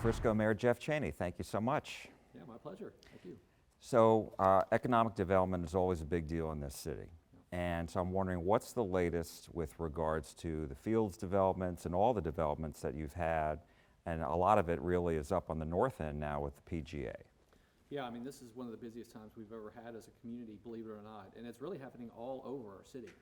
Frisco Mayor Jeff Cheney, thank you so much. Yeah, my pleasure. Thank you. So economic development is always a big deal in this city. And so I'm wondering, what's the latest with regards to the Fields developments and all the developments that you've had? And a lot of it really is up on the north end now with the PGA. Yeah, I mean, this is one of the busiest times we've ever had as a community, believe it or not. And it's really happening all over our city.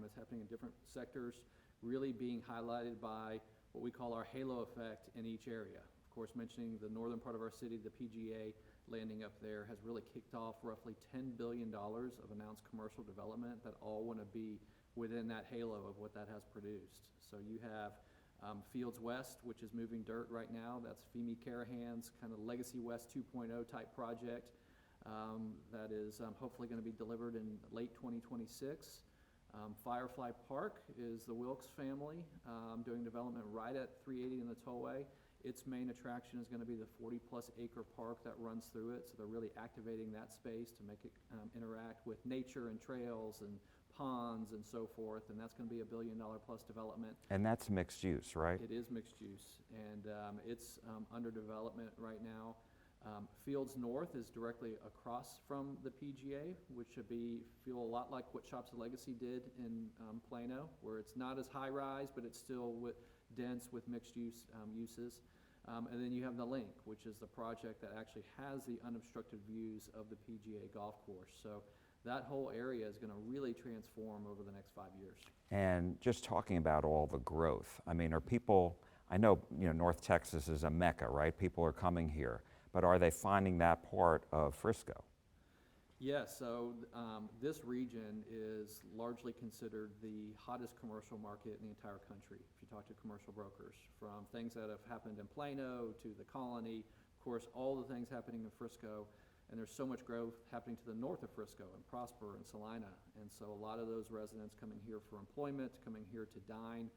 It's happening in different sectors, really being highlighted by what we call our halo effect in each area. Of course, mentioning the northern part of our city, the PGA landing up there has really kicked off roughly $10 billion of announced commercial development that all want to be within that halo of what that has produced. So you have Fields West, which is moving dirt right now. That's Femi Carahan's kind of Legacy West 2.0 type project that is hopefully going to be delivered in late 2026. Firefly Park is the Wilkes family doing development right at 380 in the Tollway. Its main attraction is going to be the 40-plus acre park that runs through it, so they're really activating that space to make it interact with nature and trails and ponds and so forth, and that's going to be $1 billion plus development. And that's mixed use, right? It is mixed use, and it's under development right now. Fields North is directly across from the PGA, which should feel a lot like what Shops of Legacy did in Plano, where it's not as high-rise, but it's still dense with mixed-use uses. And then you have the Link, which is the project that actually has the unobstructed views of the PGA golf course. So that whole area is going to really transform over the next 5 years. And just talking about all the growth, I mean, are people, I know, North Texas is a mecca, right? People are coming here, but are they finding that part of Frisco? Yes, so this region is largely considered the hottest commercial market in the entire country, if you talk to commercial brokers, from things that have happened in Plano to the Colony, of course, all the things happening in Frisco, and there's so much growth happening to the north of Frisco, and Prosper, and Salina, and so a lot of those residents coming here for employment, coming here to dine,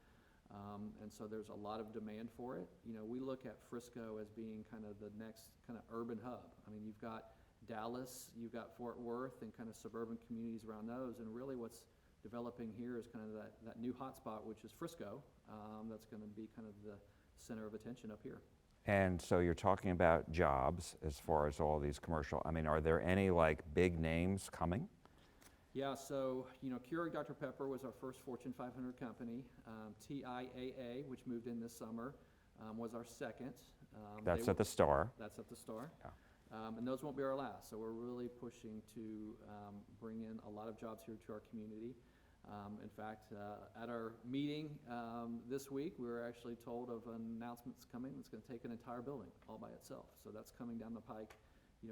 and so there's a lot of demand for it. We look at Frisco as being kind of the next kind of urban hub. I mean, you've got Dallas, you've got Fort Worth, and kind of suburban communities around those, and really what's developing here is kind of that new hotspot, which is Frisco, that's going to be kind of the center of attention up here. And so you're talking about jobs as far as all these commercial, I mean, are there any like big names coming? Yeah, so, Keurig Dr. Pepper was our first Fortune 500 company. TIAA, which moved in this summer, was our second. That's at the Star. That's at the Star. Yeah. And those won't be our last, so we're really pushing to bring in a lot of jobs here to our community. In fact, at our meeting this week, we were actually told of an announcement that's coming that's going to take an entire building all by itself. So that's coming down the pike,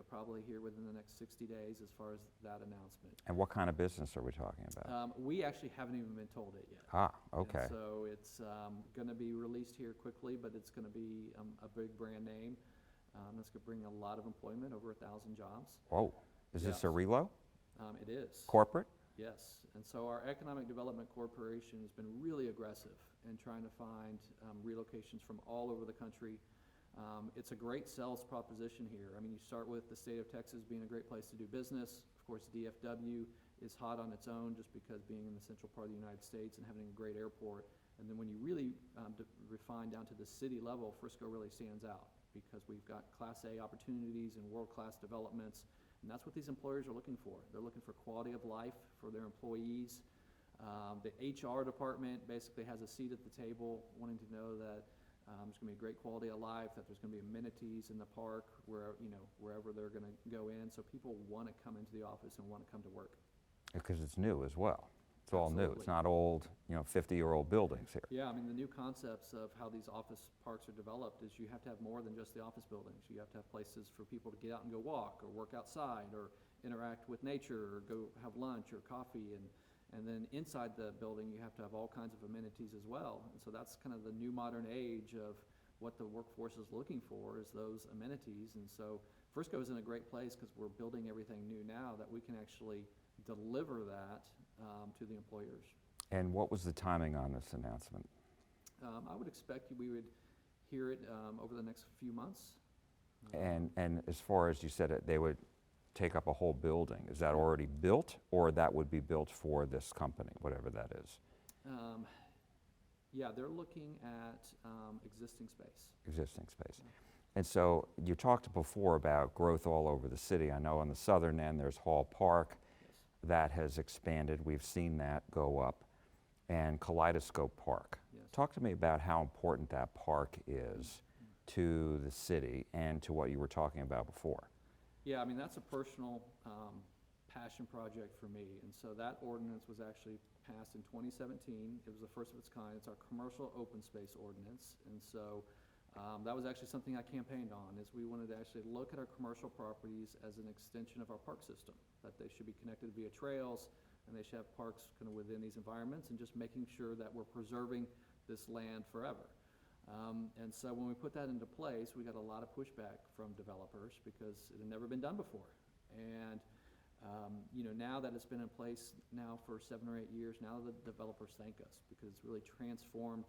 probably here within the next 60 days as far as that announcement. And what kind of business are we talking about? We actually haven't even been told it yet. Ah, okay. And so it's going to be released here quickly, but it's going to be a big brand name. That's going to bring a lot of employment, over 1,000 jobs. Whoa, is this a relo? It is. Corporate? Yes, and so our Economic Development Corporation has been really aggressive in trying to find relocations from all over the country. It's a great sales proposition here. I mean, you start with the state of Texas being a great place to do business. Of course, DFW is hot on its own just because being in the central part of the United States and having a great airport. And then when you really refine down to the city level, Frisco really stands out because we've got Class A opportunities and world-class developments. And that's what these employers are looking for. They're looking for quality of life for their employees. The HR department basically has a seat at the table, wanting to know that there's going to be a great quality of life, that there's going to be amenities in the park wherever they're going to go in. So people want to come into the office and want to come to work. Because it's new as well. It's all Absolutely. new. It's not old, 50-year-old buildings here. Yeah, I mean, the new concepts of how these office parks are developed is you have to have more than just the office buildings. You have to have places for people to get out and go walk or work outside or interact with nature or go have lunch or coffee. And then inside the building, you have to have all kinds of amenities as well. And so that's kind of the new modern age of what the workforce is looking for, is those amenities. And so Frisco is in a great place because we're building everything new now that we can actually deliver that to the employers. And what was the timing on this announcement? I would expect we would hear it over the next few months. And as far as you said it, they would take up a whole building. Is that already built, or that would be built for this company, whatever that is? Yeah, they're looking at existing space. Existing space. And so you talked before about growth all over the city. I know on the southern end there's Hall Park Yes. that has expanded. We've seen that go up. And Kaleidoscope Park. Yes. Talk to me about how important that park is to the city and to what you were talking about before. Yeah, I mean, that's a personal passion project for me. And so that ordinance was actually passed in 2017. It was the first of its kind. It's our commercial open space ordinance. And so that was actually something I campaigned on, is we wanted to actually look at our commercial properties as an extension of our park system, that they should be connected via trails, and they should have parks kind of within these environments, and just making sure that we're preserving this land forever. And so when we put that into place, we got a lot of pushback from developers because it had never been done before. And now that it's been in place now for 7 or 8 years, now the developers thank us because it's really transformed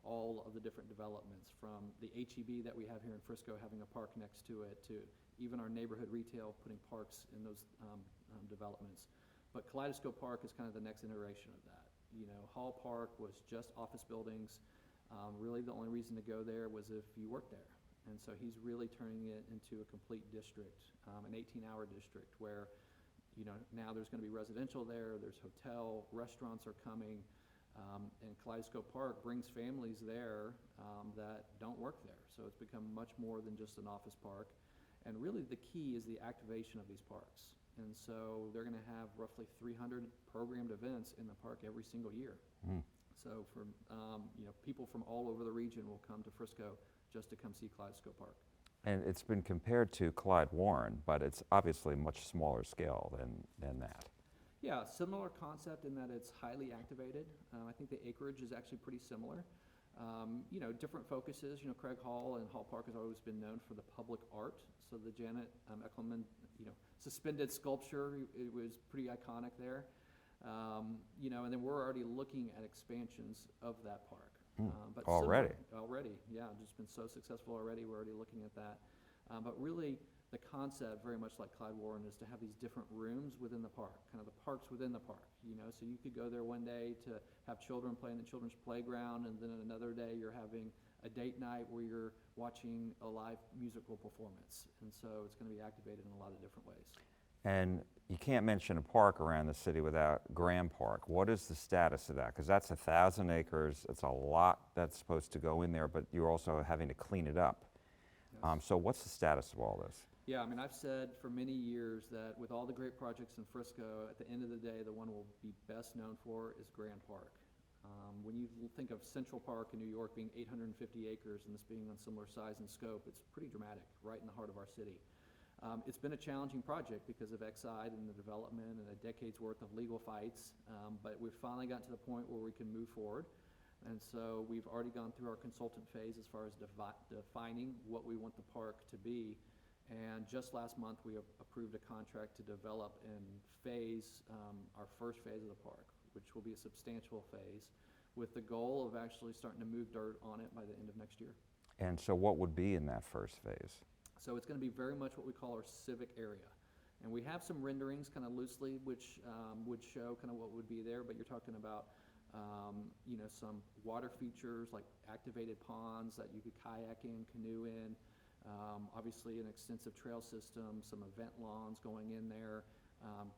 all of the different developments, from the HEB that we have here in Frisco having a park next to it, to even our neighborhood retail putting parks in those developments. But Kaleidoscope Park is kind of the next iteration of that. Hall Park was just office buildings. Really the only reason to go there was if you worked there. And so he's really turning it into a complete district, an 18-hour district where, now there's going to be residential there, there's hotel, restaurants are coming, and Kaleidoscope Park brings families there that don't work there. So it's become much more than just an office park. And really the key is the activation of these parks. And so they're going to have roughly 300 programmed events in the park every single year. So from people from all over the region will come to Frisco just to come see Kaleidoscope Park. And it's been compared to Clyde Warren, but it's obviously much smaller scale than that. Yeah, similar concept in that it's highly activated. I think the acreage is actually pretty similar. Different focuses. Craig Hall and Hall Park has always been known for the public art. So the Janet Eckelman, suspended sculpture, it was pretty iconic there. And then we're already looking at expansions of that park. But Already? Already, yeah, just been so successful already. We're already looking at that. But really, the concept, very much like Clyde Warren, is to have these different rooms within the park, kind of the parks within the park. So you could go there one day to have children play in the children's playground, and then another day you're having a date night where you're watching a live musical performance. And so it's going to be activated in a lot of different ways. And you can't mention a park around the city without Graham Park. What is the status of that? Because that's 1,000 acres. It's a lot that's supposed to go in there, but you're also having to clean it up. Yes. So what's the status of all this? Yeah, I mean, I've said for many years that with all the great projects in Frisco, at the end of the day, the one we'll be best known for is Graham Park. When you think of Central Park in New York being 850 acres and this being on similar size and scope, it's pretty dramatic, right in the heart of our city. It's been a challenging project because of Exide and the development and a decade's worth of legal fights, but we've finally gotten to the point where we can move forward. And so we've already gone through our consultant phase as far as defining what we want the park to be. And just last month, we approved a contract to develop and phase our first phase of the park, which will be a substantial phase, with the goal of actually starting to move dirt on it by the end of next year. And so what would be in that first phase? So it's going to be very much what we call our civic area. And we have some renderings kind of loosely, which would show kind of what would be there, but you're talking about some water features like activated ponds that you could kayak in, canoe in, obviously an extensive trail system, some event lawns going in there,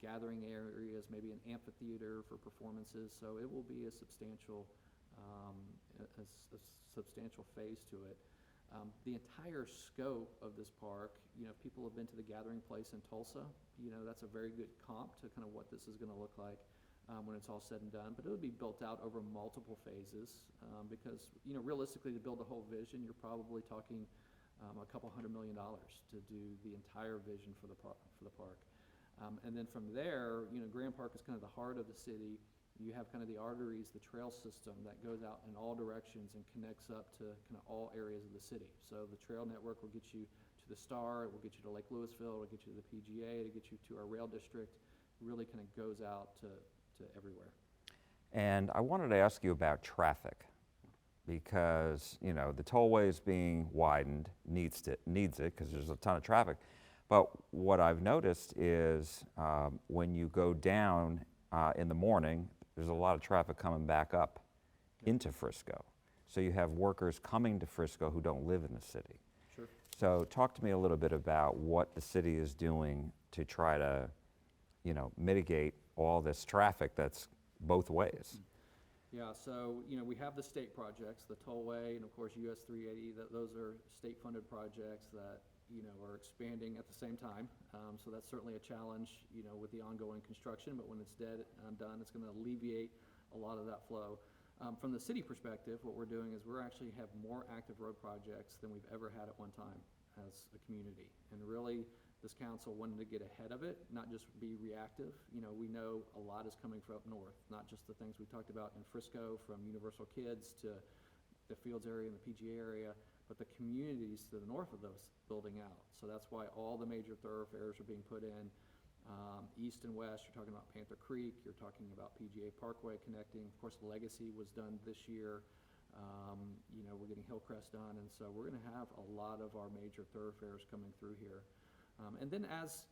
gathering areas, maybe an amphitheater for performances. So it will be a substantial phase to it. The entire scope of this park, people have been to the Gathering Place in Tulsa. That's a very good comp to kind of what this is going to look like when it's all said and done. But it would be built out over multiple phases because, realistically, to build the whole vision, you're probably talking a couple $100 million to do the entire vision for the park. And then from there, Graham Park is kind of the heart of the city. You have kind of the arteries, the trail system that goes out in all directions and connects up to kind of all areas of the city. So the trail network will get you to the Star, it will get you to Lake Louisville, it will get you to the PGA, it'll get you to our rail district. It really kind of goes out to everywhere. And I wanted to ask you about traffic, because the tollways being widened needs it because there's a ton of traffic. But what I've noticed is when you go down in the morning, there's a lot of traffic coming back up into Frisco. So you have workers coming to Frisco who don't live in the city. Sure. So talk to me a little bit about what the city is doing to try to, mitigate all this traffic that's both ways. Yeah, so, we have the state projects, the tollway, and of course, US 380, those are state-funded projects that, are expanding at the same time. So that's certainly a challenge, with the ongoing construction, but when it's done, it's gonna alleviate a lot of that flow. From the city perspective, what we're doing is we're actually have more active road projects than we've ever had at one time as a community. And really, this council wanted to get ahead of it, not just be reactive. We know a lot is coming from up north, not just the things we talked about in Frisco, from Universal Kids to the Fields area and the PGA area, but the communities to the north of those building out. So that's why all the major thoroughfares are being put in. East and west, you're talking about Panther Creek, you're talking about PGA Parkway connecting. Of course, Legacy was done this year. We're getting Hillcrest done, and so we're gonna have a lot of our major thoroughfares coming through here. And then as,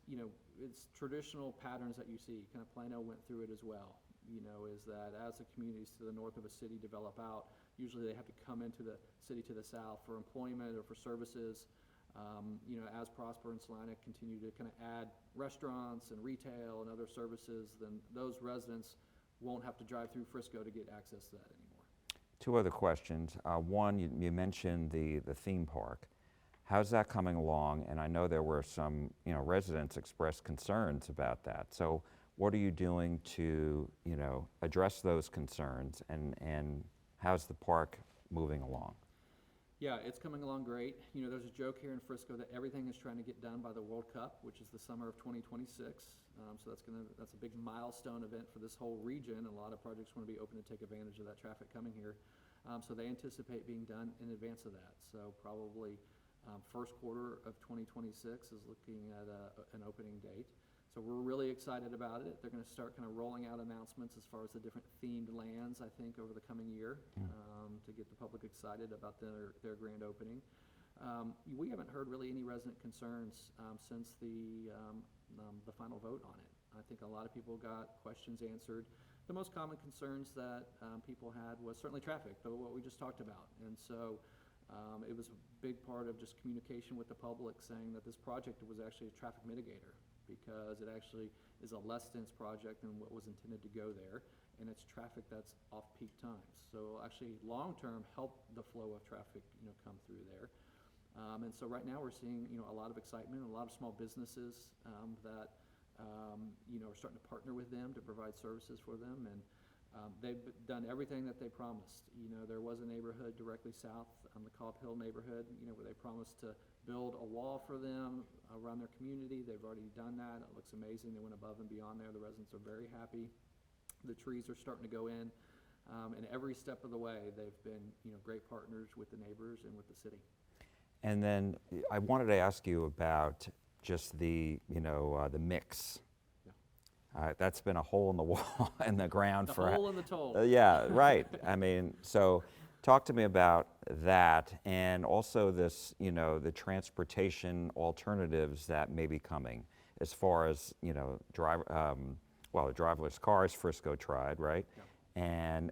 it's traditional patterns that you see, kind of Plano went through it as well, is that as the communities to the north of a city develop out, usually they have to come into the city to the south for employment or for services. As Prosper and Salina continue to kind of add restaurants and retail and other services, then those residents won't have to drive through Frisco to get access to that anymore. Two other questions. One, you mentioned the theme park. How's that coming along? And I know there were some, residents expressed concerns about that. So what are you doing to, address those concerns, and how's the park moving along? Yeah, it's coming along great. There's a joke here in Frisco that everything is trying to get done by the World Cup, which is the summer of 2026. So that's a big milestone event for this whole region, and a lot of projects want to be open to take advantage of that traffic coming here. So they anticipate being done in advance of that. So probably first quarter of 2026 is looking at an opening date. So we're really excited about it. They're going to start kind of rolling out announcements as far as the different themed lands, I think, over the coming year, to get the public excited about their grand opening. We haven't heard really any resident concerns since the final vote on it. I think a lot of people got questions answered. The most common concerns that people had was certainly traffic, but what we just talked about. And so it was a big part of just communication with the public, saying that this project was actually a traffic mitigator, because it actually is a less dense project than what was intended to go there, and it's traffic that's off-peak times. So actually, long-term, help the flow of traffic, come through there. And so right now we're seeing, a lot of excitement, a lot of small businesses that, are starting to partner with them to provide services for them, and they've done everything that they promised. There was a neighborhood directly south, the Cobb Hill neighborhood, where they promised to build a wall for them around their community. They've already done that. It looks amazing. They went above and beyond there. The residents are very happy. The trees are starting to go in. And every step of the way, they've been, great partners with the neighbors and with the city. And then I wanted to ask you about just the mix. That's been a hole in the wall in the ground for. The hole in the toll. Yeah, right. I mean, so talk to me about that, and also this, the transportation alternatives that may be coming, as far as, the driverless cars Frisco tried, right? Yeah.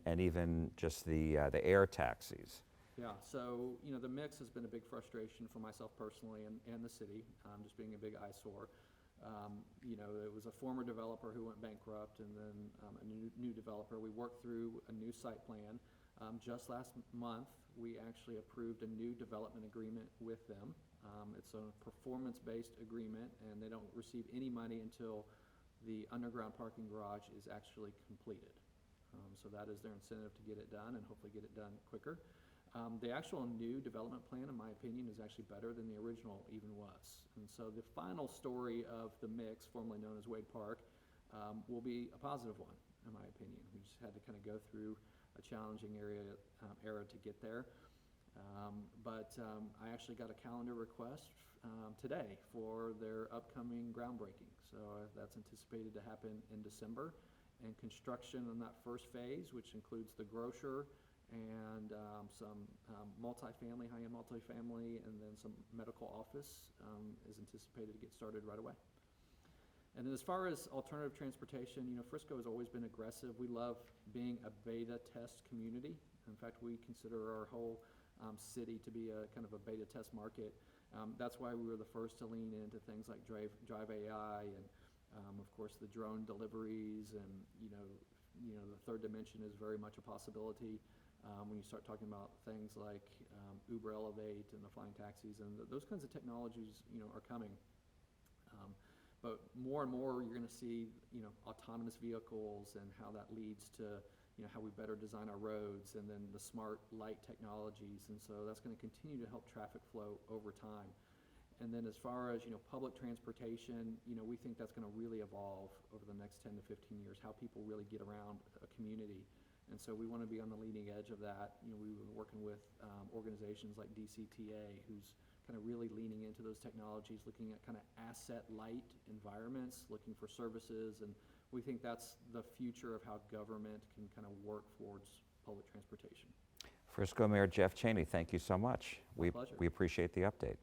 And even just the air taxis. Yeah, so, the mix has been a big frustration for myself personally and the city, just being a big eyesore. It was a former developer who went bankrupt, and then a new developer. We worked through a new site plan. Just last month, we actually approved a new development agreement with them. It's a performance-based agreement, and they don't receive any money until the underground parking garage is actually completed. So that is their incentive to get it done, and hopefully get it done quicker. The actual new development plan, in my opinion, is actually better than the original even was. And so the final story of the mix, formerly known as Wade Park, will be a positive one, in my opinion. We just had to kind of go through a challenging era to get there. But I actually got a calendar request today for their upcoming groundbreaking. So that's anticipated to happen in December. And construction on that first phase, which includes the grocer and some multifamily, high-end multifamily, and then some medical office, is anticipated to get started right away. And then as far as alternative transportation, Frisco has always been aggressive. We love being a beta test community. In fact, we consider our whole city to be a kind of a beta test market. That's why we were the first to lean into things like Drive AI and, of course, the drone deliveries, and the third dimension is very much a possibility when you start talking about things like Uber Elevate and the flying taxis, and those kinds of technologies are coming. But more and more you're going to see autonomous vehicles and how that leads to how we better design our roads, and then the smart light technologies, and so that's going to continue to help traffic flow over time. And then as far as public transportation, we think that's going to really evolve over the next 10 to 15 years, how people really get around a community. And so we want to be on the leading edge of that. We were working with organizations like DCTA, who's kind of really leaning into those technologies, looking at kind of asset light environments, looking for services, and we think that's the future of how government can kind of work towards public transportation. Frisco Mayor Jeff Cheney, thank you so much. My pleasure. We appreciate the update.